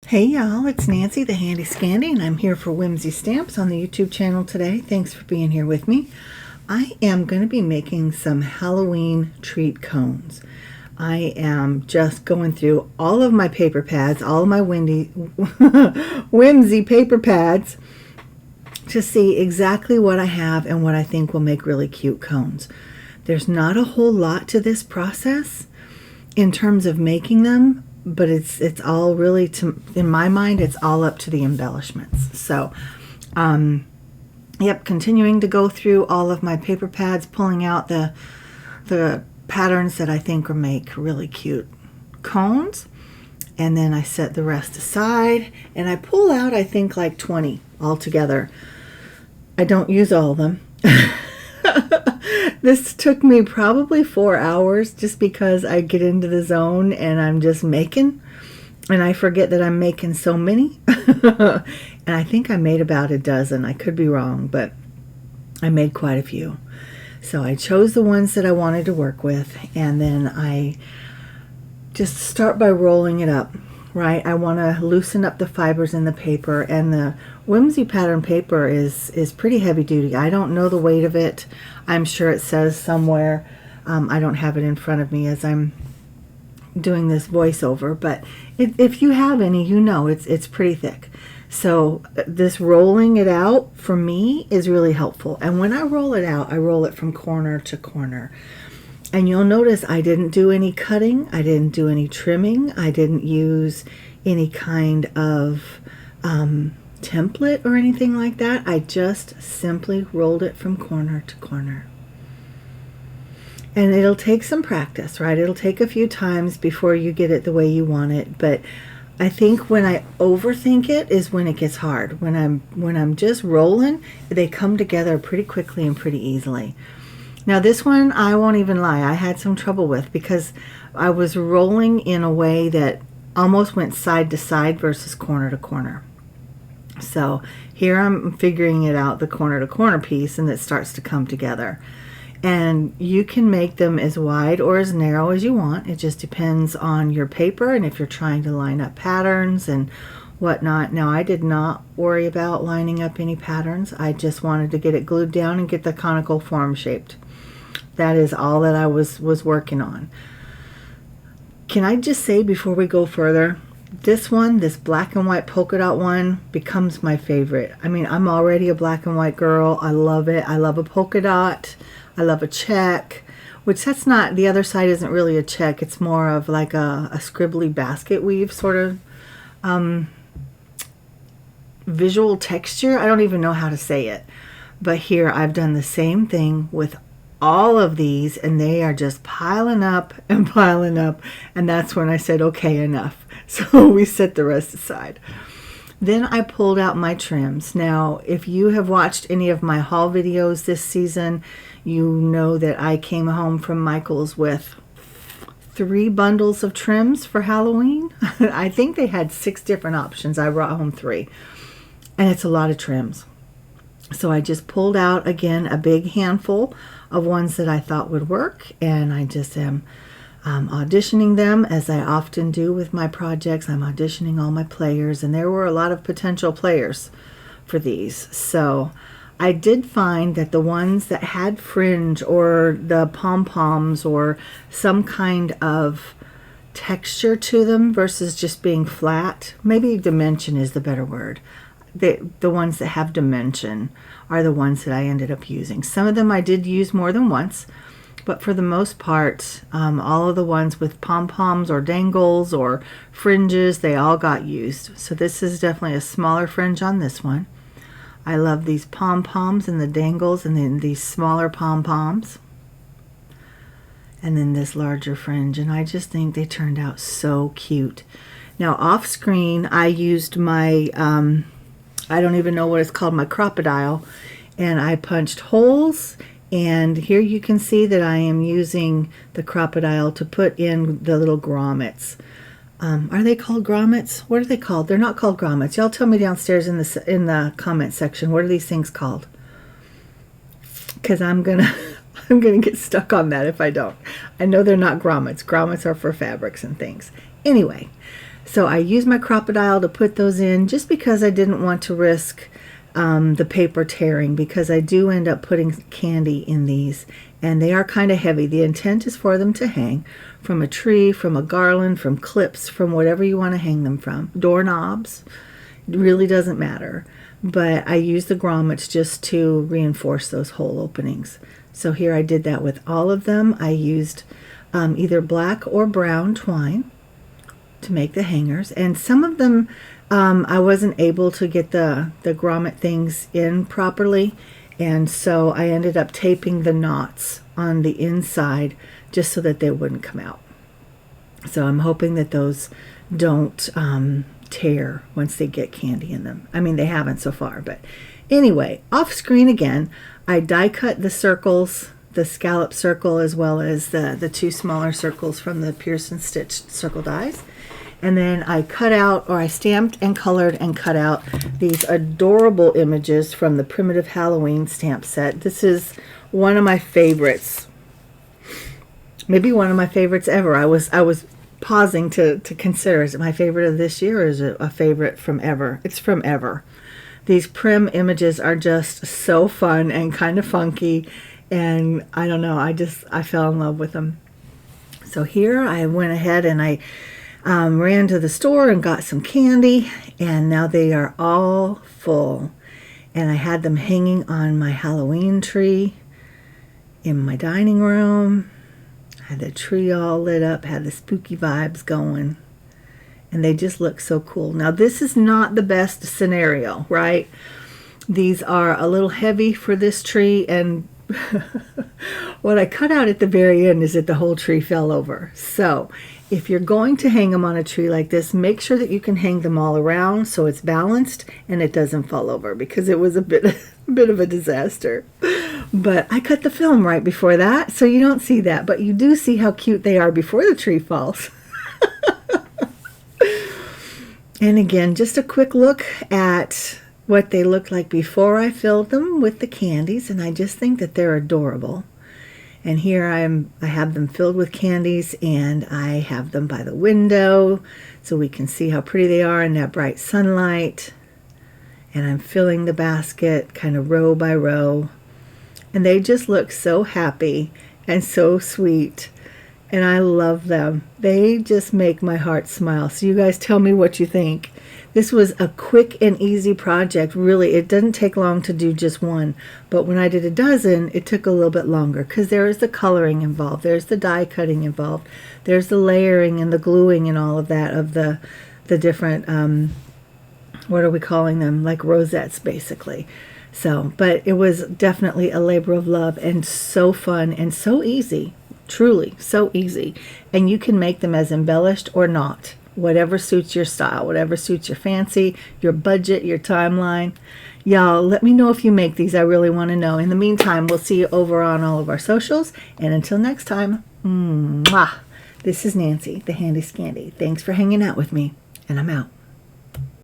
Hey y'all, it's Nancy the Handy Scandy, and I'm here for Whimsy Stamps on the YouTube channel today. Thanks for being here with me. I am going to be making some Halloween treat cones. I am just going through all of my paper pads, all of my Whimsy paper pads, to see exactly what I have and what I think will make really cute cones. There's not a whole lot to this process in terms of making them, but it's all really, in my mind, it's all up to the embellishments. So, yep, continuing to go through all of my paper pads, pulling out the patterns that I think will make really cute cones, and then I set the rest aside, and I pull out, I think, like 20 altogether. I don't use all of them. This took me probably 4 hours just because I get into the zone and I'm just making, and I forget that I'm making so many. And I think I made about a dozen. I could be wrong, but I made quite a few. So I chose the ones that I wanted to work with, and then I just start by rolling it up. Right, I want to loosen up the fibers in the paper, and the Whimsy pattern paper is pretty heavy duty. I don't know the weight of it. I'm sure it says somewhere. I don't have it in front of me as I'm doing this voiceover, but if you have any, you know it's pretty thick. So this rolling it out for me is really helpful. And when I roll it out, I roll it from corner to corner. And you'll notice I didn't do any cutting, I didn't do any trimming, I didn't use any kind of template or anything like that. I just simply rolled it from corner to corner. And it'll take some practice, right? It'll take a few times before you get it the way you want it. But I think when I overthink it is when it gets hard. When I'm just rolling, they come together pretty quickly and pretty easily. Now this one, I won't even lie, I had some trouble with, because I was rolling in a way that almost went side to side versus corner to corner. So here I'm figuring it out, the corner to corner piece, and it starts to come together. And you can make them as wide or as narrow as you want. It just depends on your paper and if you're trying to line up patterns and whatnot. Now I did not worry about lining up any patterns. I just wanted to get it glued down and get the conical form shaped. That is all that I was working on. Can I just say before we go further, this one, this black and white polka dot one, becomes my favorite. I mean, I'm already a black and white girl. I love it. I love a polka dot. I love a check, which that's not, the other side isn't really a check. It's more of like a scribbly basket weave sort of visual texture. I don't even know how to say it. But here I've done the same thing with all of these, and they are just piling up and piling up, and that's when I said, okay, enough. So we set the rest aside. Then I pulled out my trims. Now, if you have watched any of my haul videos this season, you know that I came home from Michael's with 3 bundles of trims for Halloween. I think they had 6 different options. I brought home 3, and it's a lot of trims. So I just pulled out, again, a big handful of ones that I thought would work, and I just am auditioning them, as I often do with my projects. I'm auditioning all my players, and there were a lot of potential players for these. So I did find that the ones that had fringe or the pom-poms or some kind of texture to them versus just being flat, maybe dimension is the better word. The ones that have dimension are the ones that I ended up using. Some of them I did use more than once, but for the most part, all of the ones with pom-poms or dangles or fringes, they all got used. So this is definitely a smaller fringe on this one. I love these pom-poms and the dangles, and then these smaller pom-poms, and then this larger fringe, and I just think they turned out so cute. Now off screen, I used my I don't even know what it's called, my crocodile, and I punched holes, and here you can see that I am using the crocodile to put in the little grommets. Are they called grommets? What are they called? They're not called grommets. Y'all tell me downstairs in the comment section, what are these things called? Because I'm gonna get stuck on that if I don't. I know they're not grommets. Grommets are for fabrics and things. Anyway, So I used my crocodile to put those in just because I didn't want to risk the paper tearing, because I do end up putting candy in these, and they are kind of heavy. The intent is for them to hang from a tree, from a garland, from clips, from whatever you want to hang them from. Doorknobs, it really doesn't matter. But I use the grommets just to reinforce those hole openings. So here I did that with all of them. I used either black or brown twine to make the hangers, and some of them I wasn't able to get the grommet things in properly, and so I ended up taping the knots on the inside just so that they wouldn't come out. So I'm hoping that those don't tear once they get candy in them. I mean, they haven't so far, but anyway, off screen again, I die cut the circles, the scallop circle as well as the two smaller circles from the Pierce and Stitch circle dies. And then I cut out, or I stamped and colored and cut out these adorable images from the Primitive Halloween stamp set. This is one of my favorites. Maybe one of my favorites ever. I was pausing to consider, is it my favorite of this year, or is it a favorite from ever? It's from ever. These Prim images are just so fun and kind of funky, and I don't know, I fell in love with them. So here I went ahead and I ran to the store and got some candy, and now they are all full. And I had them hanging on my Halloween tree in my dining room. I had the tree all lit up, had the spooky vibes going, and they just look so cool. Now this is not the best scenario, right? These are a little heavy for this tree, and what I cut out at the very end is that the whole tree fell over. So if you're going to hang them on a tree like this, make sure that you can hang them all around so it's balanced and it doesn't fall over, because it was a bit of a disaster. But I cut the film right before that, so you don't see that, but you do see how cute they are before the tree falls. And again, just a quick look at what they looked like before I filled them with the candies, and I just think that they're adorable. And here I have them filled with candies, and I have them by the window so we can see how pretty they are in that bright sunlight. And I'm filling the basket kind of row by row, and they just look so happy and so sweet, and I love them. They just make my heart smile. So you guys tell me what you think. This was a quick and easy project. Really, it doesn't take long to do just one. But when I did a dozen, it took a little bit longer, because there is the coloring involved. There's the die cutting involved. There's the layering and the gluing and all of that of the different, what are we calling them? Like rosettes, basically. So, but it was definitely a labor of love, and so fun and so easy. Truly, so easy. And you can make them as embellished or not. Whatever suits your style, whatever suits your fancy, your budget, your timeline. Y'all, let me know if you make these. I really want to know. In the meantime, we'll see you over on all of our socials. And until next time, mwah. This is Nancy, the Handy Scandy. Thanks for hanging out with me, and I'm out.